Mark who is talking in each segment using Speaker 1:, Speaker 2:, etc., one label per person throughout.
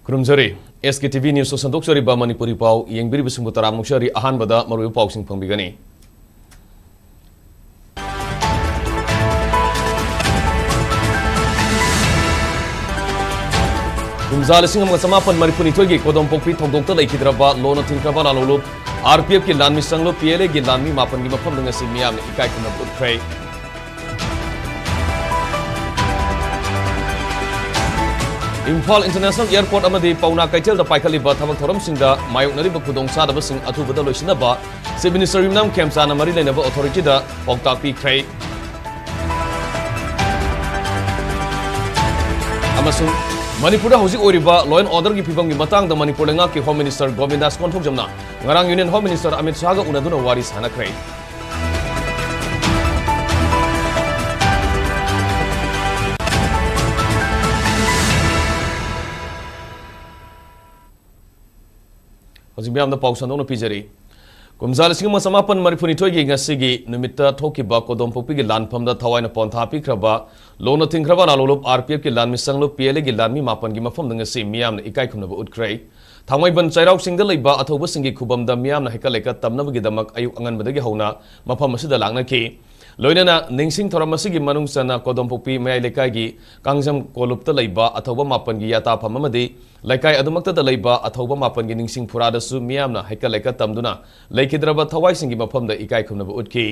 Speaker 1: Kurumjari, SKTV News Sandokjari ba Manipuri pau yengbiri bisung butara mukshari ahan bada maru pau sing pangbigani. Kumzal sing mga samapan Manipuri togi kodom pokpi thongdokta laikhidraba lona thingkraba nalulu RPF ki lanmi sanglo PLA ki lanmi mapan gi mafam dengan si miyam ikai kuna utray. Imphal International Airport amadi pauna kaitel da paikaliba thabak thoram singda mayok nariba khudong sadaba sing athubada loisinaba se minister nam kemsana mari leinaba authority da poktak pi krai amasung Manipur da hojik oriba law and order gi phibam gi matang da Manipur lenga ki Home Minister Govindas konthok jamna ngarang Union Home Minister Amit Shah ga unaduna waris hana krai Hojimbiam da pausan ono pijari kumzal singma samapan Manipuri togi ngasigi numita thokiba kodom popi gi lanpham da thawaina pontha pi kraba lona thingkraba nalolop RPF ki lanmi sanglo PLA gi lanmi mapan gi mafam danga si miyam na ikai khumnaba utkrai thangmai ban chairau singda leiba Athoubasinggi khubam da miyam na hekaleka tamnaba gi damak ayuk angan badagi hauna mafam asida langna ki loinana ningsing thoramasigi manungsana kodom popi mayai lekai gi kangjam kolupta leiba Athouba mapan gi yata phamamadi laikai adumakta da leiba Athouba mapan gi ningsing phurada su miyamna hekaleka tamduna laikhidraba thawai singi mafam da ikai khumnaba utki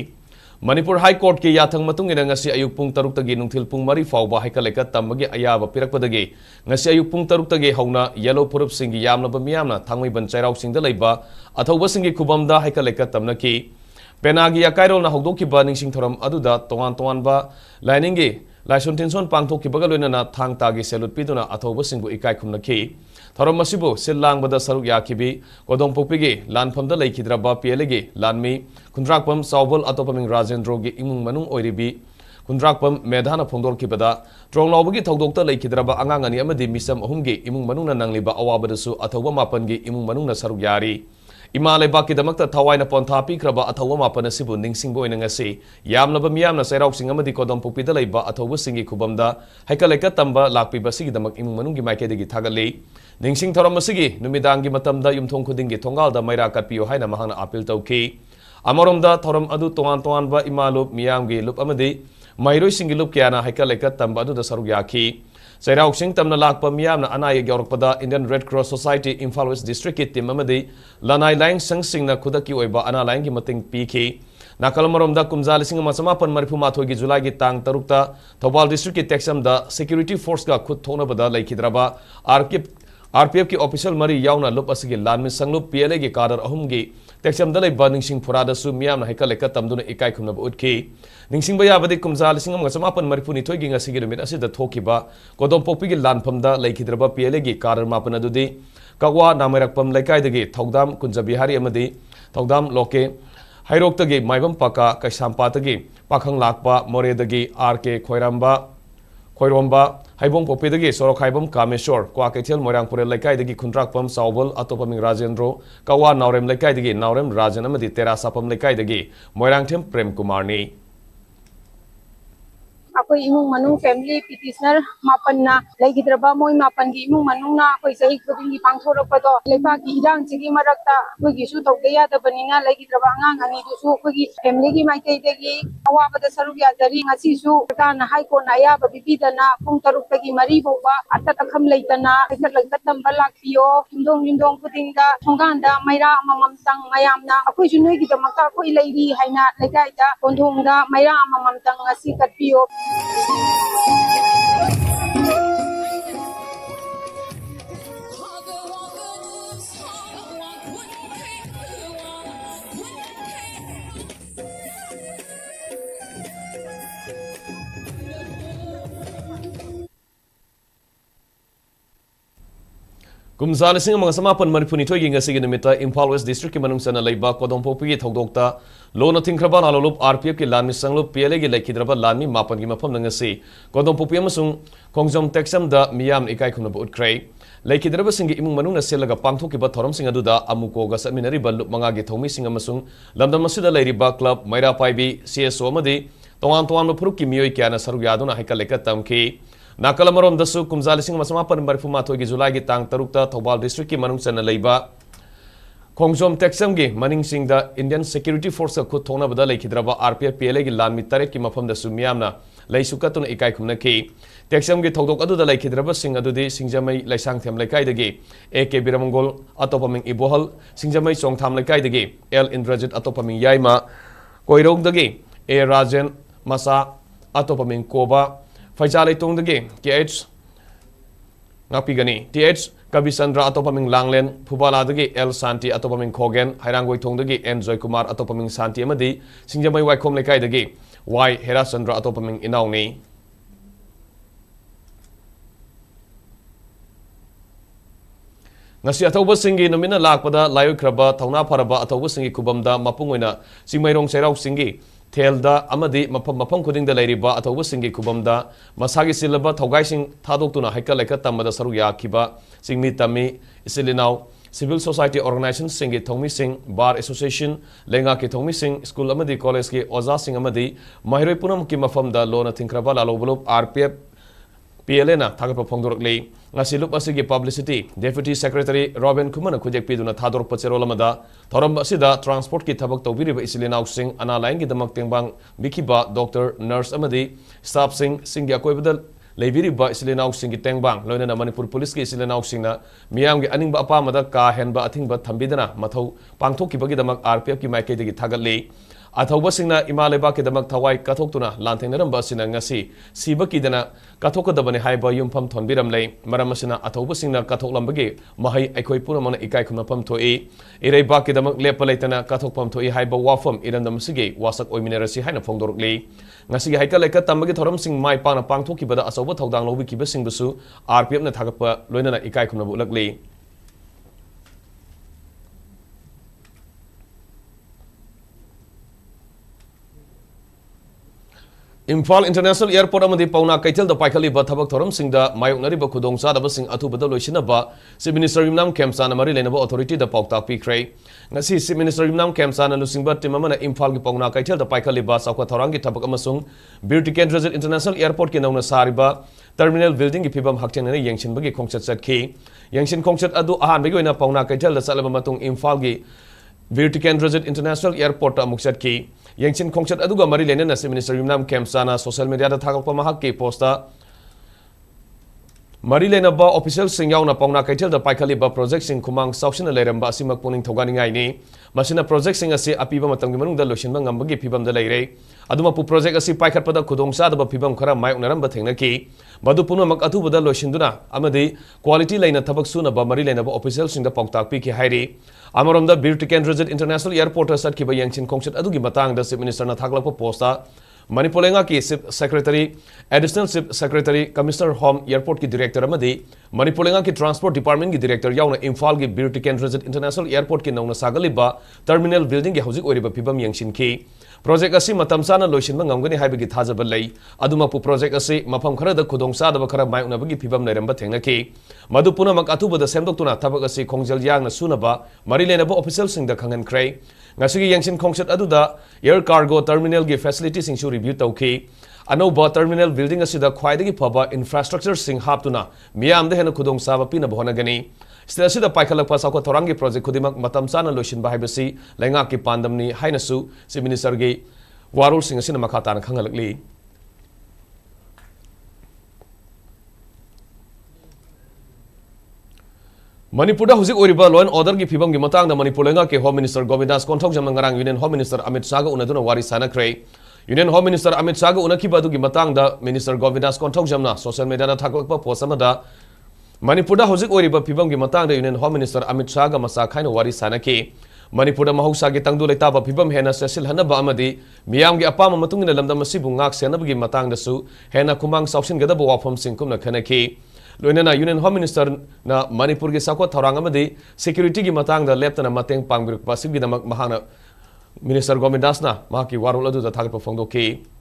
Speaker 1: Manipur High Court ki yathang matung ina ngasi ayuk pung 3 tagi nungthil pung 4 fawba hekaleka tambagi ayaba pirakpadagi ngasi ayuk pung 3 tagi hauna yellow purup singi yamnaba miyamna thangmai ban chairau singda leiba Athoubasinggi khubamda hekaleka tamnaki Penagi akairol na hogdokiba ningsing thoram aduda tongan ba liningi laison tension pangthokibaga loinana thang tagi selut piduna Athoubasingbu ikai khumnaki thoram masibu sillang bada saruk yakibi kodong pokpigi lanphamda laikhidraba PLA gi lanmi kundrakpam saubal atopaming Rajendro gi imung manung oiribi kundrakpam medhana phongdorkibada tronglawbagi thogdokta laikhidraba angangani amadi misam ahumgi imung manungna nangliba awabadasu Athouba mapangi imung manungna saruk yari Imalai baki damakta thawaina pontha pi kraba Athouba mapan asibu ningsingbo ina ngasi yamlaba miyamna sairau sing amadi kodom pokpida leiba Athoubasinggi khubamda haikaleka tamba lakpiba sigi damak imung manunggi maikedi thagali ningsing thoram asigi numidangi matamda yumthong khudingi thongalda maira katpiyo haina mahana appeal tauki amoromda thoram adu tongan ba imalup miyamgi lup amadi mairoi singi lup kyana haikaleka tamba adu da saruk yaki Sairau sing tamna lakpa miyamna anaya gyaurokpada Indian Red Cross Society Imphal West District ki team amadi lanai laing sangsingna khudaki oiba ana laing gi mating piki nakalmaromda kumjal sing masamapan marifu mathoi gi July gi tang 3 ta Thoubal District ki texam da security force ga khud thona bada laikhidraba RPF ki official mari yauna lup asigi lanmi sanglup PLA gi kadar ahum gi texam da lei baningsing phurada su miyamna hekaleka tamduna ikai khumna utki ningsing baya badi kumjal sing masamapan marifu ni thoigi ngasigi rumit asida thokiba kodom pokpi gi lanphamda laikhidraba PLA gi kadar mapan adudi kagwa namirakpam laikai dagi Thaudam Kunjabihari amadi Thaudam loke hairok maibam paka kaisampa pakhang lakpa more dagi RK Khoiromba haibong popi dagi sorok haibam Kameshwar kwa kethel moirangpur laikai dagi khundrakpam saubal atopaming Rajendro kawa naurem laikai dagi naurem Rajan amadi terasapam laikai dagi moirangthem Prem Kumar ni
Speaker 2: Ako imong manung family petitioner mapan na laikhidraba moi mapan gi imong manung na koi sahi khudingi pangthorokpado lepa gi irang chigi marakta koi gi su togdeya da banina laikhidraba angang ani du su koi gi family gi maitei degi awabada saruk ya jari ngasi su kana high court na ya bibida na pung taruk tagi mari boba atta takham leitana ikhat lagta tamba lakpiyo yundong khudingda thonganda maira mamamtang mayamna akoi su noi gi damakta koi leiri haina laikai da konthongda maira mamamtang ngasi katpiyo
Speaker 1: Kumzal sing mga samapan Manipuri togi ngasigi numita Imphal West District ki manungsana leiba kodom pokpi gi thogdokta lona thingkraba nalolup RPF ki lanmi sanglup PLA gi laikhidraba lanmi mapan gi mafam ngasi kodom pokpi amasung kongjom texam da miyam ikai khumna utkrai laikhidraba singi imung manungna selaga pangthokiba thoram sing aduda amuko ga saminari balup manga gi thomi sing amasung lamdam masida leiriba club maira paibi CSO amadi tongan mapuruk ki miyoi kyana saru yaduna haikaleka tamki Nakalamarom dasu kumzalising masamapan barifuma gi July gi tang tarukta Thoubal district ki manung chana leiba Khongjom Texam gi maning sing da Indian Security Force ko thona bada leikidraba RPF PLA gi lan mi taret ki mafam da sumyamna leisukatun ikai khumna ki Texam gi thodok adu da leikidraba sing adu di singjamai laisang them laikai dagi AK Biramongol atopaming Ibohal singjamai chongtham laikai dagi L Indrajit atopaming Yaima Koirog dagi A Rajan Masa atopaming Koba Faisal itong dagi KH ngapigani TH Kabisandra atopaming Langlen Phubala dagi L Santi atopaming Khogen Hairangoi thong dagi N Joy Kumar atopaming Santi amadi singjamai Waikhom lekai dagi Y Herasandra atopaming Inauni Ngasi Athoubasinggi Numit lakpada layukraba thauna pharaba Athoubasinggi kubamda mapungoina Singmairong Seirau Singgi Thelda amadi mafam khuding da leiriba Athoubasinggi kubamda masagi silaba thaugaising thadoktuna haika leka tamada saru yakhiba singmi tami isilinau Civil Society Organization Singi Thongmi Sing Bar Association Lenga ki Thongmi Sing School amadi College ki Oza Sing amadi Mahiroi punam ki mafamda lona thinkraba lalobulop RPF PLA na thagapa phongdorok ngasi lup asigi publicity Deputy Secretary Robin Kumana khujek piduna thadorok pacherol amada thoram asida transport ki thabak tawbiriba isilinau sing ana lain gi damak tengbang bikiba doctor nurse amadi staff sing akoi badal leibiriba isilinau sing gi tengbang loina Manipur police ki isilinau sing na miyam gi aningba apa mada ka henba athingba thambidana mathau pangthok ki bagi damak RPF ki maike gi thagal Athoubasingna Imaleba ki damak thawai kathoktuna lanthainaramba sina ngasi siba ki dana kathokadabani haiba yumpham thonbiram lei maramasina Athoubasingna kathoklambagi mahai aikoi punamana ikai khunapam thoi iraiba ki damak lepa leitana kathokpam thoi haiba wafam irandam sige wasak oiminarasi haina phongdorokli ngasi haika leka tambagi thoram sing mai pana pangthoki bada asoba thodang lobi ki basing busu RPF na thagapa loinana ikai khunabu lakli Imphal International Airport amadi pauna kaitel da paikali ba thabak thoram singda mayoknari ba khudong sadaba sing athubada loisina ba Chief Minister Rimnam Kemsana mari lenaba authority da paukta pikrai ngasi Chief Minister Rimnam Kemsana lusingba timamana Imphal gi pauna kaitel da paikali ba sakwa thorangi thabak amasung Beauty Desert International Airport ki nauna sariba terminal building gi phibam hakchenana yengshin bagi khongchat chatki yengshin khongchat adu ahan bagi oina pauna kaitel da salaba matung Imphal gi Beauty Desert International Airport amuk chatki Yengshin khongchat aduga mari lenena Chief Minister Rimnam Kemsana social media da thagakpa mahakki posta mari lenaba official sing yauna pauna kaitel da paikali ba project sing khumang sauksina leramba asimak puning thogani ngai ni masina project sing asi apiba matanggi manungda losinba ngambagi phibam da leire aduma pu project asi paikhat pada khudongsa da phibam khara mai unaramba thengnaki madu punamak athubada losinduna amadi quality leina thabak suna ba mari lenaba official sing da pauktak pi ki hairi Amaronda Beauty Desert International Airport sat ki ba yengshin khongchat adugi matang da Chief Minister na thaglakpa posta Manipulenga ki Chief Secretary Additional Chief Secretary Commissioner Home Airport ki Director amadi Manipulenga ki Transport Department ki Director yauna Imphal ki Beauty Desert International Airport ki nauna sagaliba terminal building ki hojik oriba phibam yengshin ki project asi matam sana loisinba ngamgani haibagi thajaba lei aduma pu project asi mafam khara da khudong sa da khara mai unabagi phibam leramba thengnaki madu punamak athubada semdoktuna thabak asi khongjal yangna sunaba mari lenaba official sing da khangan krai ngasigi yengshin khongchat aduda air cargo terminal gi facility sing su review tawki anoba terminal building asida khwaidagi phaba infrastructure sing haptuna miyam da hena khudong saba pina bhonagani Stasida Paikalakpa Sako Torangi project Kudimak Matamsana Lushin Bahibasi, Langaki Pandamni, Hainasu, Chief Minister Gi, Warul Singh Sinamakatan Kangalakli. Manipur Huzik Uriba Law and Order Gi Pibam Gimatang, the Manipulenga Ke Home Minister Govindas Kontok Jamangarang, Union Home Minister Amit Saga Unaduna Warisana Kray. Union Home Minister Amit Saga Unakibadu Gimatang, the Minister Govindas Kontok Jamna, Social Media Takalpa Posamada. Manipurda Huzik Oriba Pibam gi matang da Union Home Minister Amit Saga masa khaina wari sanaki Manipurda mahausa gi tangdu leitaba pibam hena sesil hanaba amadi miyam gi apama matungina lamdam masibu ngak senab gi matang da su hena kumang sauksin gada bo wafam singkum na khanaki loinana Union Home Minister na Manipur gi sakwa thorang amadi security gi matang da leptana mateng pangbiruk pasib gi damak mahana Minister Govindas na mahaki warul adu da thagpa phongdoki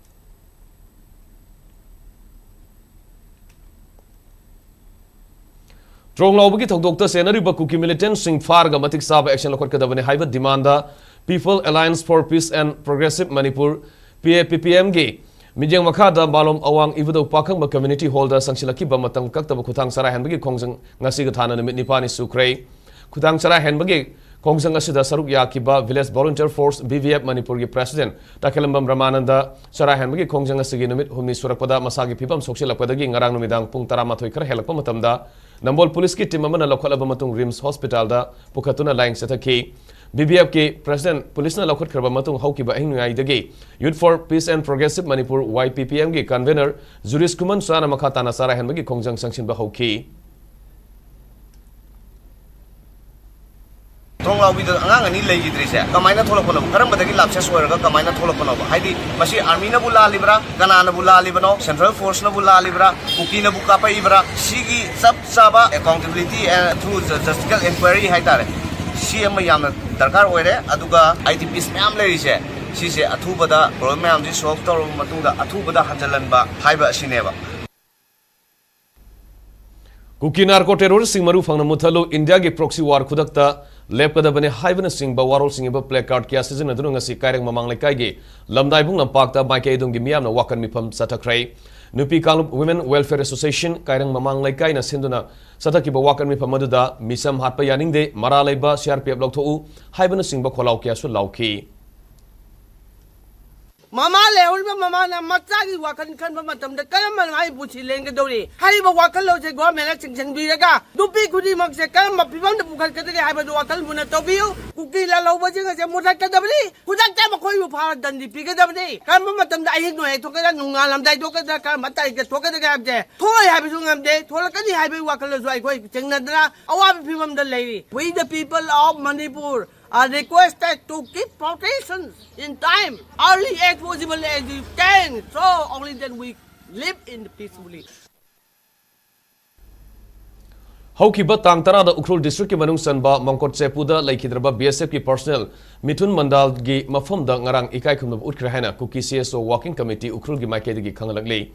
Speaker 1: Trong Lobaki Doctor Senariba Kuki militant Sing Farga Matik Saba Action Lokot Kadavani Haiba Demanda People Alliance for Peace and Progressive Manipur PAPPM G Mijang Makada Balom Awang Ivudo Pakang Community Holder Sangsilaki Bamatam Kaktaba Kutang Sarah Henbagi Kongsang Nasigatana Numit Nipani Sukray Kutang Sarah Henbagi Kongsang Asida Saruk Yakiba Village Volunteer Force BVF Manipur President Takalambam Ramananda Sarah Henbagi Kongsang Asigi Numit Humi Surapada Masagi Pipam Sokshilakadagi Ngarang Numidang Pung Taramatoi Kar Helakamatamda Nambol Police Ki Timamana Lokalabamatung Rims Hospital da Pukatuna Lang Setaki BBF ke President Police na laukot kerba matung hauki ba hingai dagi Youth for Peace and Progressive Manipur YPPM ke convener Juris Kuman sana makata na sara hen bagi kongjang sangsin ba hauki
Speaker 3: Tonglaw bido angang ani lay idrise kamaina tholok kono karam badagi lapsa soiraga kamaina tholok kono haidi masi army na bula libra kana na bula libano central force na bula libra kuki na buka pa ibra sigi sab saba accountability and through justical inquiry haitare CM yamna darkar oire aduga ITPs myam lerise sise athubada problem myam ji solve tor matungda athubada hanjalanba haiba asineba
Speaker 1: Kuki narco terrorist sing maru fangna muthalo India ge proxy war khudakta lepkada bane haibana sing ba warol sing ba placard kya season adunu ngasi kaireng mamang lekai ge lamdai bung lampakta maike dung gi miam na wakan mipam satakrai Nupi Kalup Women Welfare Association kairang mamang laikai na sinduna sataki ba wakan mi pamaduda misam hatpa yaningde maralaiba CRPF lokthou haibana singba kholau kya su lauki
Speaker 4: Mama leul ma mama na matagi wakan kan ba matam da kalam man ai buchi leng ke dori hari ba wakal lo je go mena ching ching bi raga dupi kudi mak se kalam ma pibam da bukan ke de hai ba wakal muna to biu kuki la lo ba je ga je mudak ka dabri kudak ta ma khoi bu phar dan di pi ke dabri kan ba matam da ai no he to ka nunga lam dai to ka da kan matai ke to ka da ga je thoi hai ba su ngam de thoi ka ni hai ba wakal lo zai khoi ching na da awa pibam da lei we the people of Manipur are requested to keep protections in time, early as possible as you can, so only then we live in peacefully.
Speaker 1: Hauki ba tang tarada Ukhrul district ki manung sanba Mangkot Sepuda laikhidraba BSF ki personnel Mithun Mandal gi mafam da ngarang ikai khumna utkra haina Kuki CSO working committee Ukhrul gi maike gi khangalakle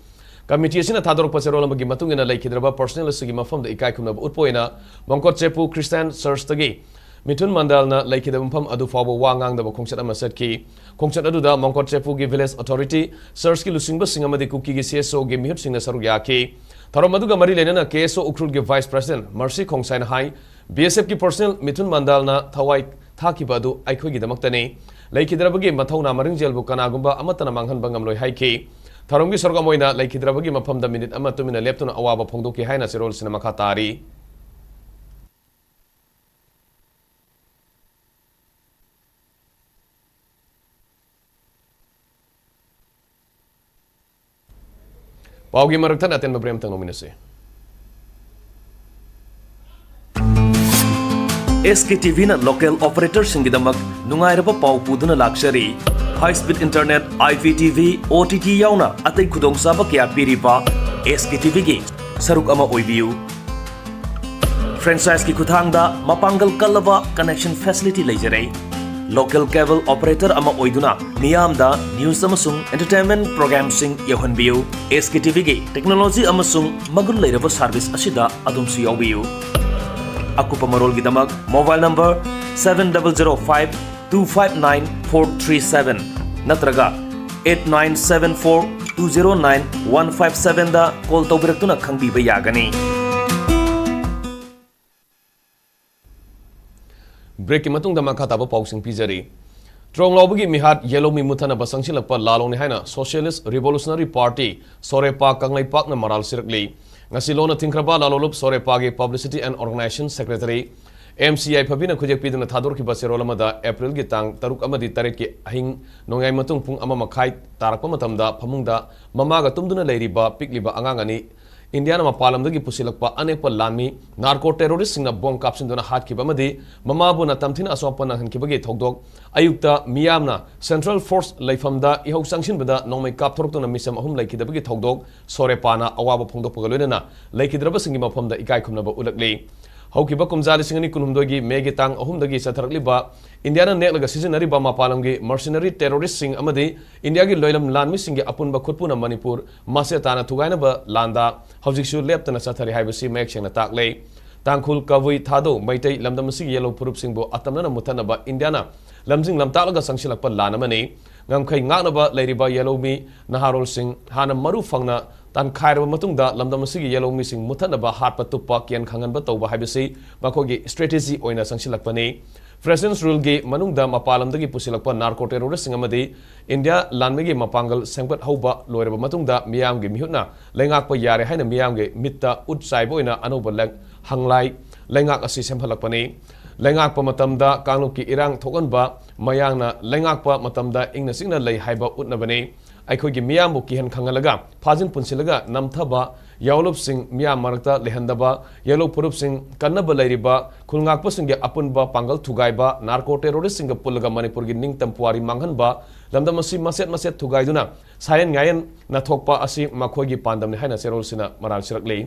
Speaker 1: Committee asina thadorok paserol gi matungena laikhidraba personnel asigi mafam da ikai khumna utpoina Mangkot Sepu Christian Church tagi Mithun Mandal na laikhida mpham adu fawba wangang da khongchat ama satki khongchat adu da Mangkot Sepu gi village authority search ki lusingba singamadi Kuki gi CSO gi mihut singna saruk yaki Tharom aduga mari lenana KSO Ukhrul gi vice president Mercy Khongsain hai BSF ki personnel Mithun Mandal na thawai thakiba adu aikhoi gi damaktani laikhidrabagi mathawna maringjel bu kanagumba amatana manghan bangam loi haiki Tharom gi sorga moina laikhidrabagi mafam da minute ama tumina leptuna awaba phongdoki haina sirol sina makha tari Paugi maraktan aten mabrem tang nominasi
Speaker 5: SKTV na local operator singidamak nungairaba pau puduna luxury high speed internet IPTV OTT yauna atai khudong saba kya piriba SKTV gi saruk ama oibiu franchise ki khuthangda mapangal kalaba connection facility leijare local cable operator ama oiduna niyamda news amasung entertainment program sing yohanbiu SKTV gi technology amasung magul leiraba service asida adumsu yawbiu akupa marol gi damak mobile number 7005259437 natraga 8974209157 da call tawbiratuna khangbiba yagani
Speaker 1: Break ki matung da makha taba pausing pizari Trong lobagi mihat yellow mi muthana basangsi lakpa lalong ni haina Socialist Revolutionary Party Sorepa kanglai pak na maral sirakli ngasi lona thingkraba lalolup Sorepa ge Publicity and Organization Secretary MCI phabina khujek piduna thador ki baserolamada April gi tang taruk amadi tarik ki ahing nongai matung pung ama makhai tarakpa matamda phamungda mamaga tumduna leiriba pikliba angangani India na mapalamdagi pusilakpa anekpa lanmi narco terrorist singna bomb kapsinduna hatkhiba amadi mamabu na tamthina aswappa na hankibagi thokdok ayukta miyamna Central Force leifamda ihau sangsinbada nongmai kapthorokna misam ahum laikhidabagi thokdok Sorepana awaba phongdokpaga loinana laikhidraba singi mafamda ikai khumnaba ulakle Haukiba kumjali singani kunumdogi megi tang ahumdagi satharakliba Indiana neklaga sizinariba mapalamgi mercenary terrorist sing amadi India gi loilam lanmi singi apunba khutpuna Manipur masetana thugainaba landa hawjiksu leptana sathari haibasi mek sengna takle tangkhul kavui thado maitai lamdam sigi yellow purup singbo atamna muthanaba Indiana lamjing lamtalaga sangsilakpa lanamani ngamkhai nganaba leiriba yellow mi naharol sing hana maru fangna tan khairaba matungda lamdam asigi yellow mi sing muthanaba hatpa tuppa kian khanganba tawba haibasi makogi strategy oina sangsilakpani President's rule gi manungda mapalamdagi pusilakpa narco terrorist singamadi India lanmegi mapangal sengpat hauba loiraba matungda miyamgi mihutna lengakpa yare haina miyamgi mitta utsaiboina anoba leng hanglai lengak asi semphalakpani lengakpa matamda kangluki irang thokanba mayangna lengakpa matamda ingna singna lei haiba utnabani aikhogi miyambu kihan khangalaga phajin punsilaga namthaba yaulup sing miyam marakta lehandaba yellow purup sing kannaba leiriba khulngakpa singe apunba pangal thugaiba narco terrorist singa pulaga Manipur gi ningtam puari manghanba lamdamasi maset thugaiduna sayan ngayan na thokpa asi makhogi pandamni haina serol sina maral sirakle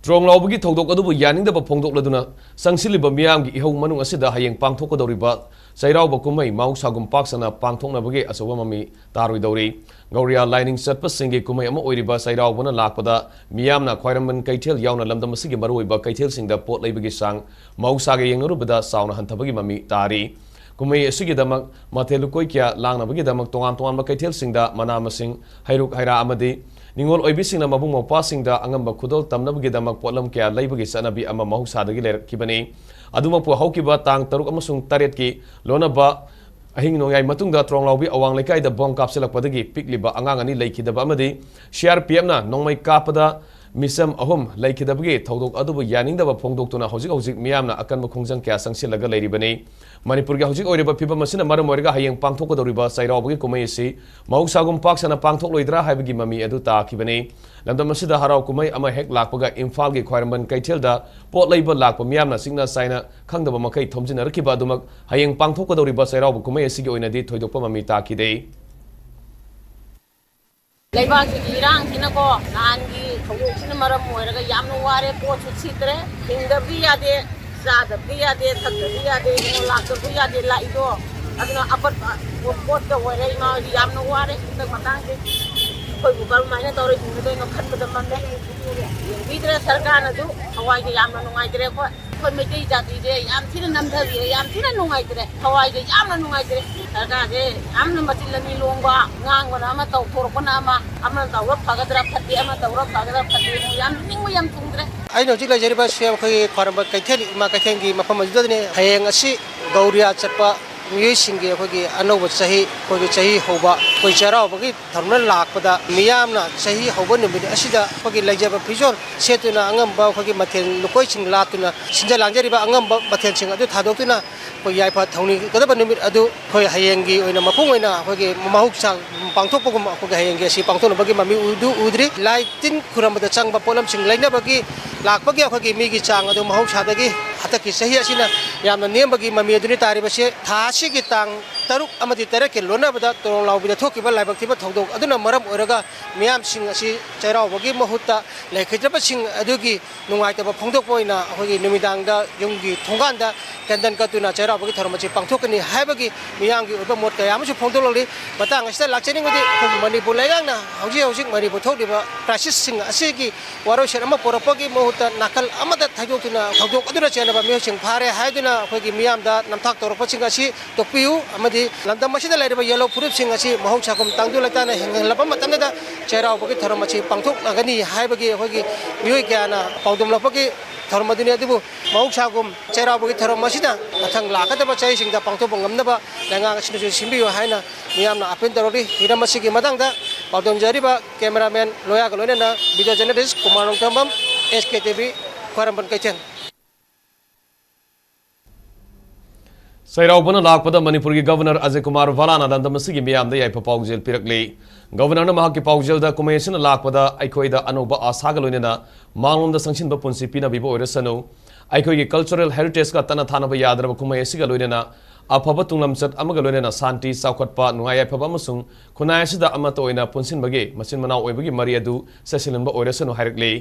Speaker 1: Trong laubagi thodok adubu yaningdaba phongdokladuna sangsiliba miyamgi ihau manung asida hayeng pangthokadoriba sairauba kumai mausagum paksana pangthoknabagi asoba mami taroidori Gauria lining satpasinggi kumai ama oiriba sairaubana lakpada miyamna khwairamban kaithel yauna lamdamasigi maruiba kaithel singda pot leibagi sang mausage yengnarubada sauna hantabagi mami tari kumai asigi damak mathelukoi kya langnabagi damak tongan kaithel singda manamasing hairuk haira amadi Ningol oibising na mabung mapasing da angamba khudol tamnabagi damak potlam kya leibagi sanabi ama mahusada gi lerkibani aduma pu haukiba tang taruk amasung taret ki lonaba ahing nongai matungda tronglaubi awang lekai da bom kapselakpadagi pikliba angang ani leikidaba amadi CRPF na nongmai kapada misam ahum leikidabagi thodok adubu yaningdaba phongdoktuna hojik miyamna akanba khongjang kya sangsilaga leiribani Manipur gi hojik oiriba phiba masina maram oiriga hayeng pangthokadoriba sairaubagi kumai si mausagum paksana pangthok loidra haibagi mami adu takibani lamdam asida harau kumai ama hek lakpaga Imphal gi khwairamban kaithel pot leiba lakpa miyamna singna saina khangdaba makai thomjinarakiba adumak hayeng pangthokadoriba sairaubu kumai asigi oinadi thoidokpa mami takide
Speaker 6: Leibaki irang kinako nangi thogokina maram moiraga yamno ware pochu sitre hindabi ade sada biade thakda biade no lakda biade laido aduna apat pot ka ware ma yamno ware tak matang ke koi bukal maina tore hindu no khatda mande bidra sarkar na du hawai ke yamno nungai dire ko koi meti jati de yam thina namdhabi yam thina nungai dire hawai ke yamno nungai dire sarkar de amna matilani longba ngang wana ma taw thorpana ama tawra phagadra phati ama tawra phagadra phati yam ningmu yam tungdre
Speaker 7: I know Jigla Jeriba Sham Kay Koramba Kaiteli Makatangi Mapamazudane Hayang Asi Gauria Chapa Musingi Hogi Anova Sahi Hogi Sahi Hoba Koichara Hogi Thermal Lakpada Miyamna Sahi Hoban Asida Hogi Lajaba Pijor Setuna Angamba Hogi Maten Lukoicing Latuna Sinjalangeriba Angamba Maten Sing Adu Tadokuna Hoyapa Tony Gadabanumit Adu Hoy Hayangi in a Mapungina Hogi Mahuksa Pangtopum Hogi Hayangi Si Pangtona Bagi Mami Udu Udri Lightin Kuramba the Chang Bapolam Sing Lina Bagi Lakpagi Hogi Migi Chang Adu Mahuksadagi Hataki Sahi Asina Yam Nembagi Mami Aduni Taribase Tashi Tang Taruk Amati Terek Lona Bada Toro with the Tokiba Labaktiba Todo Aduna Maram Oraga Miam Sing Asi Chera Wagi Mahuta like Hijabasing Adugi Nuaitaba Pondopoina Hogi Numidanga Yungi Tonganda Kandan Katuna Chera Wagi Tarmachi Pangtokani Habagi Miyangi Ubamota Yamasu Pondoli Batang is still latching with it Manipur Lagana Hoji Manipur Todiba Practicing Asigi Warosharama Poropogi Mohuta Nakal Amada Tadokuna Aduna Chenaba Musing Pare Haduna Hogi Miamda Namtak Toropachingasi Topiu Amadi Landamashida Ladiba Yellow Puripsing Asi Mahoksakum Tangulatana Lapamatanada Chera Wagi Tarmachi Pangtok Nagani Habagi Hogi Muikana Paudum Lapaki Thermadini Adibu Mahoksakum Chera Wagi Taramashida Atang Lakataba chasing the Pangtopangam Naba Langa Simbi Haina Miamna Apintarori Hiramasiki Madanga Paudum Jariba Cameraman Loya Galona Video Journalist Kumarong Tambam SKTV Kwaramban Kachan
Speaker 1: Sairaubana lakpada Manipur gi Governor Ajay Kumar Valana dandamasigi miyamda yai papaujel pirakli Governor na mahaki paujelda kumayasin lakpada aikoida anoba asaga loinena manglomda sangshinba punsi pina bibo oirasanu aikoi gi cultural heritage ka tana thanaba yadraba kumayasiga loinena afaba tunglamchat amaga loinena santi saukhatpa nungaya phaba amasung khunayasida amata oina punsinbagi masin manau oibagi mari adu sasilanba oirasanu hairakli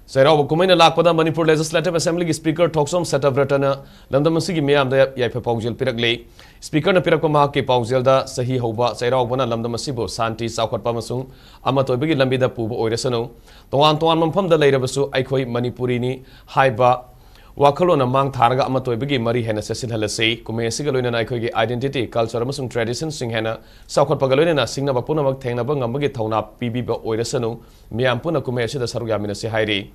Speaker 1: Sairao Kumaina Lakpada Manipur Legislative Assembly Speaker Thoksom Setavratana Lamdamasigi Miam the Yaipa Paujil Piragle Speaker na Pirakoma ke Paujilda Sahi Hoba Sairao Bana Lamdamasibo Santi Saukot Pamasung Amatobigi Lambida Puba Oiresano Toan Mampam the Lairabasu Aikoi Manipurini Haiba Wakalona Mang Taraga Amatoibigi Mari Hena Cecil Halase Kumesigaluna Naikogi Identity Culture Amasung Tradition Sing Hena Saukot Pagaluna Singna Bapuna Tangna Bangambagi Tona Bibi Oiresano Miampuna Kumeshi the Sarugamina Sehairi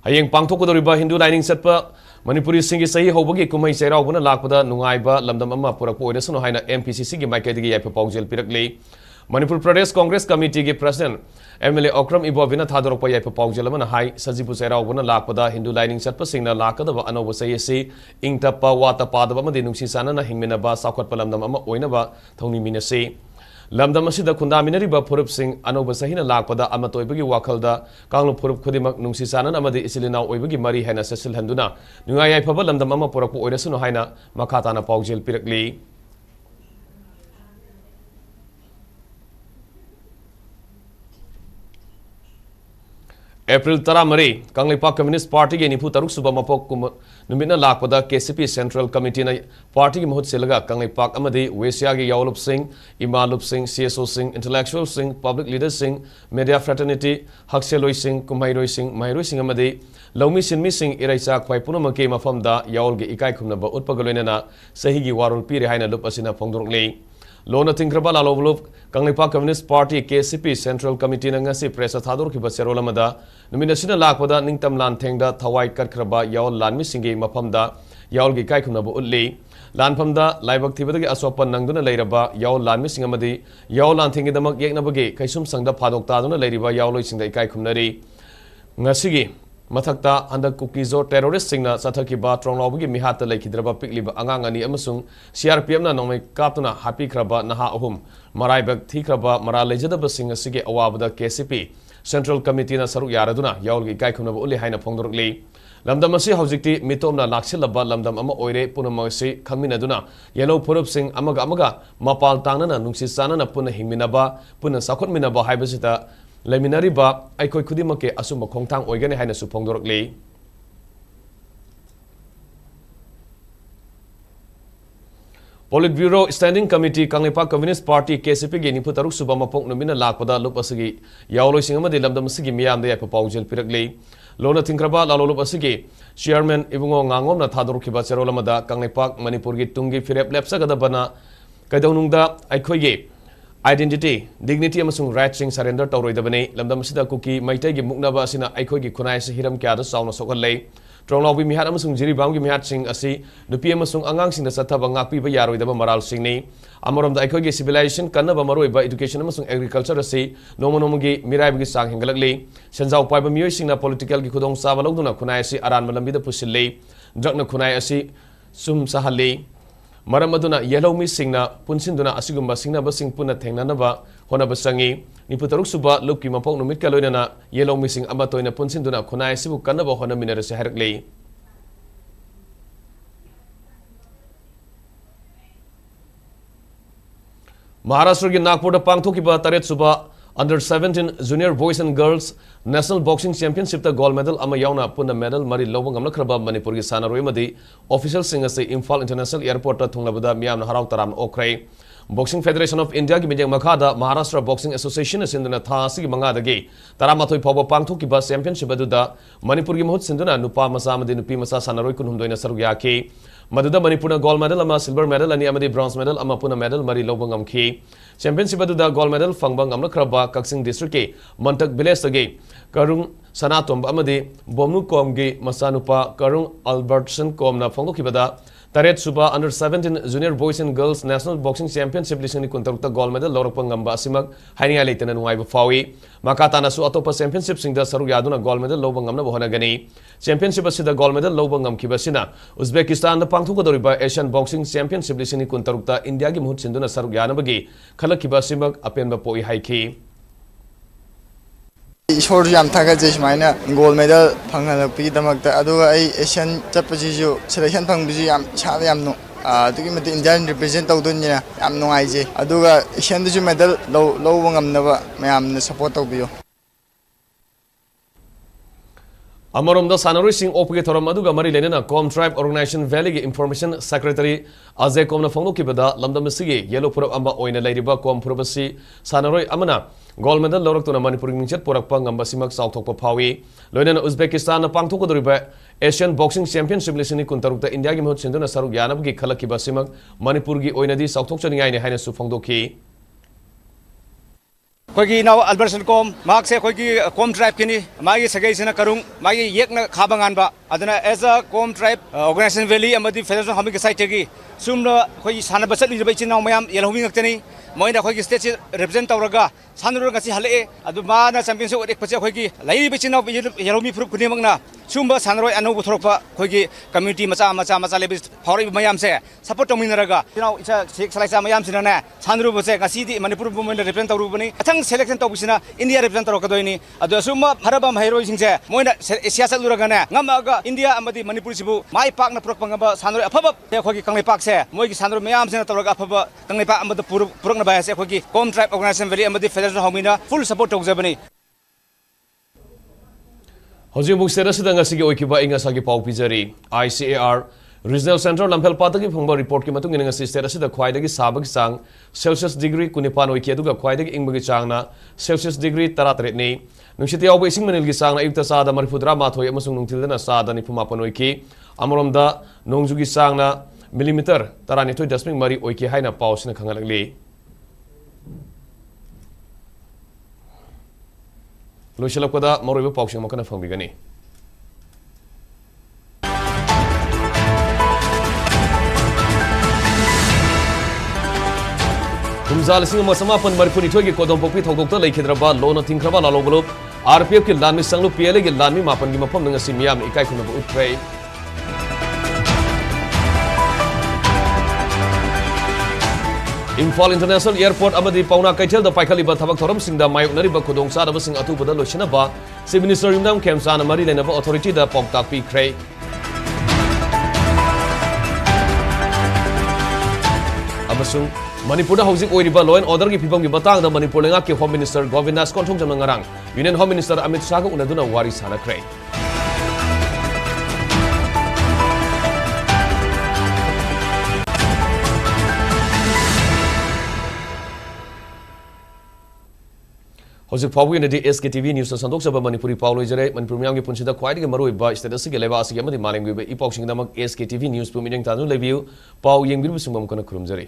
Speaker 1: Hayeng Pangtokoriba Hindu Lining Setpa Manipuri Singi Sahi Hobagi Kumai Serao Buna Lakpada Nungaiba Lamdamama Purapo Oiresano Haina MPCC Maikadi Yapapongil Pirakle Manipur Pradesh Congress Committee के President MLA Okram Ibovina Thadoropa Yaipa Paujalaman Hai Sajipu Serao Lakpada Hindu Lining Satpa Singna Lakada Anova Sayasi Ingtapa Wata Padaba Dinungsi Sanana Hingminaba Sakot Palamdama Oinaba Tony Minase Lamdam Asida Kundaminariba Purup Singh Anova Sahina Lakpada Amatoibagi Wakalda Kanglo Purup Kudimak Nungsi Sanan Amadi Isilina Oibagi Mari Hena Cecil Handuna Nungaya Paba Lamdamama Purapo Oirasuno Haina Makatana Paujil Pirakli April Taramari, Kanglipa Communist Party ke Nipu Taruk Subamapok Numina Lakpada KCP Central Committee na Party Mahut Silaga Kanglipak Amadi Wesia ge Yaulup Singh, Imalup Singh, CSO Singh, Intellectual Singh, Public Leader Singh, Media Fraternity, Hakseloi Singh, Kumairoi Singh Amadi Laumi Sinmi Singh Iraisa Kwai Punamake Mafamda Yaul ge Ikai Kumnaba Utpagaloina Sahigi Warul Piri Haina Lup Asina Pongdurle Lona Tinkraba Lalovlup, Kanglipa Communist Party KCP Central Committee Nangasi Press Thador Kibaserolamada, Nomination Lakpada Ningtam Lan Tengda, Tawai Katkraba, Yaul Lan Missingi Mapamda, Yaul Gikaikunaba Utli, Lanpamda, Libak Tibagi Asopa Nanguna Lairaba, Yaul Lan Missingamadi, Yaul Lan Tingidamak Yaknabagi, Kaisum Sangda Padok Taduna Ladiba, Yaul Sing the Ikaikumnari, Nasigi. Mathakta under Kukizo terrorist singna Sathaki Trong Lobagi Mihata Lake Hidraba Pikliba Angangani Amasung, CRPM na Nome Kaptuna Happy Kraba Naha Ahum, Maraibak Tikraba Mara Lejadaba Singer Sige Awabada KCP, Central Committee na Saru Yaraduna, Yaulgi Kaikuna Uli Haina Pongdurli. Lamdamasi Hauzikti Mitomna Laksilaba Lamdam Ama Oire Punamasi Kaminaduna, Yellow Purup Sing Amaga Mapal Tangana Nungsi Sanana Puna Himinaba, Puna Sakot Minaba Hibasita. Leminariba, Aikoi Kudimake Asuma Kongtang Oigane Haina Supongdorkli. Politburo Standing Committee Kanglipa Communist Party KCP Geni Putaruk Subamapok Nomina Lakpada Lupasigi, Yaolo Singama de Lamdamasigi Miam de Paujil Pirakli, Lona Tinkraba Lalopasigi, Chairman Ibungo Ngangom na Thadorukiba Serolamada, Kanglipak Manipurgi Tungi Firep Lepsagadabana, Kadaunungda Aikoye. Identity, dignity amasung right sing surrender tawroidabani lamdam sida kuki maitai gi muknaba asina aikoi gi khunai se hiram kya da sauna sokalei tronglawbi mihat amasung jiribam gi mihat sing asi nupi amasung angang sing da sathaba ngakpi ba yaroidaba maral sing ni amarom da aikoi gi civilization kanaba maroiba education amasung agriculture asi nomonom gi mirai gi sang hingalakli senjau paiba mioi sing na political gi khudong saba logduna khunai asi aran malambi da pusilei drug na khunai asi sum sahali Maramaduna Yellow Missing na Punsinduna Asigumba Singna Basing Puna Tenganaba, Honabasangi, Niputaruk Suba, Luki Mapok no Mitkaloina, Yellow Missing Abatoina Punsinduna, Kunai Sibu Kanaba Honamina Herkli. Maharashtra Nagpur Pangtokiba Taret Suba Under 17 Junior Boys and Girls National Boxing Championship the gold medal Amayauna Puna medal Mari Lobang Amlakraba Manipur Sana Roimadi official singer say Imphal International Airport Tunglabada Miam Harau Taram Okray Boxing Federation of India Gimijang Makada Maharashtra Boxing Association is in the Nathasi Mangadagi Taramatoi Pabo Pangtokiba Championship Aduda Manipur Gimhut Sinduna Nupa Masamadi Nupi Masa Sanaroi Kunhumdoina Saruyaki Maduda Manipur gold medal ama silver medal ani amadi bronze medal ama puna medal mari lobang amki championship aduda gold medal fangbang amna kraba kaksing district ke mantak village age karung sanatom amadi bomnu kom ge masanupa karung albertson kom na phangokibada Taret Suba Under 17 Junior Boys and Girls National Boxing Championship lisini kuntarukta gold medal lorokpang ngamba asimak haininga leitana nuaiba fawi makatana su atopa championship singda saru yaduna gold medal lobang ngamna bohana gani championship asida gold medal lobang ngamkibasina Uzbekistan da pangthukodoriba Asian Boxing Championship lisini kuntarukta India gi muhut sinduna saru yanabagi khalakiba asimak apenba poi haiki
Speaker 8: Ishor jam thaga jesh maina gold medal phanghalakpi damakta aduga ai Asian chapji ju selection phangbi yam chada yam no ꯑꯗꯨꯒꯤ ꯃꯇꯤꯛ Indian represent ꯇꯧꯗꯣꯏꯅꯤꯅ ꯌꯥꯝ ꯅꯨꯡꯉꯥꯏꯖꯩ ꯑꯗꯨꯒ ꯑꯦꯁꯤꯌꯥꯟꯗꯁꯨ medal ꯂꯧꯕ ꯉꯝꯅꯕ ꯃꯌꯥꯝꯅ support ꯇꯧꯕꯤꯌꯨ
Speaker 1: Amarom Sanari Singh Opke Thoram Aduga Mari Lenina Com Tribe Organization Valley Information Secretary Azay Komna Fongo Kibada Lamda Misigi Yellow Purab Amba Oina Ladiba Com Purabasi Sanaroi Amana Gold Medal Lorak to Manipur Minchet Purakpang Ambasimak South Tok Pawi Loina Uzbekistan Pangtoko Riba Asian Boxing Championship Lisini Kuntaruta India Gimhut Sinduna Saru Yanabgi Kalakiba Simak Manipurgi Oinadi South Tok Chani Haina Sufongdoki
Speaker 9: Kogi now Albertson com Mark say Kogi com tribe kini Magi Sagai Karung Magi Yekna Kabanganba Adana as a com tribe organization valley Amadi Federation Homing Society Sumna Kogi Sanabasat Libachin now Mayam Yelhoming Actini Moina Kogi State represent Auraga Sanuragasi Hale Adumana Championship Kogi Lai Bichin of Yelomi Prukunimana Sumba Sanroy and Novotropa Kogi community Masa Lebis Hori Mayam say support Minaraga you know it's a six like Mayam Sinana Sanru was a city Manipur woman represent Rubani selection topusina India representative Kadoni Adasuma Harabam Hero Singse Moina Siasa Luragana Namaga India Amadi Manipur Sibu my partner Propanga Sandra Apapa Kogi Kangi Park say Mogi Sandro Mayam Senator Apapa Kangipa Amada Purugna by Kogi Com Tribe Organization Valley Amadi Federation Homina full support to Zabani
Speaker 1: Hojibuk Serasida Ngasigi Okiba Ingasagi Pau Pizari ICAR Regional Center Lampel Patagi Pumba report Kimatung in a sister the Quaidagi Sabak Sang Celsius degree Kunipano Ikeduga Quaidagi Ingmagi Changna Celsius degree Taratretni Nushiti Awasing Manilgi Sang Ipta Sada Maripudra Mato Yamasung Tilana Sada Nipumapanoiki Amoromda Nongzugi Sangna millimeter Taranito Jasmine Mari Oiki Haina Paus in a Kangali Lushalapada Moribu Poxing Mokana from Bigani. Kumzalising Masamapan Maripuri Togi Kodom Popi Togota Lake Hyderabad, Lona Tinkraba Lalo RPF ki Lami Sanglu PLA ki Lami Mapan Gimapam dengan Simiam Ikai Kunabu Utray. Imphal International Airport Amadi Pauna Kaitel da Paikali ba Thabak Thoram Singda Mayuk Nariba Kudong Sa da Sing Athoubada Loshinaba Si Minister Rimdam Kemsana Mari Lenaba Authority da Poktak Pi Kray. Amasung Manipur Housing Oiriba Law and Order ki Pipam ki Batang da Manipur lenga ki Home Minister Govindas Konthong Jamang Ngarang Union Home Minister Amit Shah unaduna waris hana Kray. Hojik Pawi na di SKTV News na sandok sa Manipuri Paulo Jere Manipur miyang gi punsida kwaidi ga maroi ba state asige leba asige amadi maling gi ba ipok sing namag SKTV News pumining tanu lebiu pau yeng bir busum kana kurum jare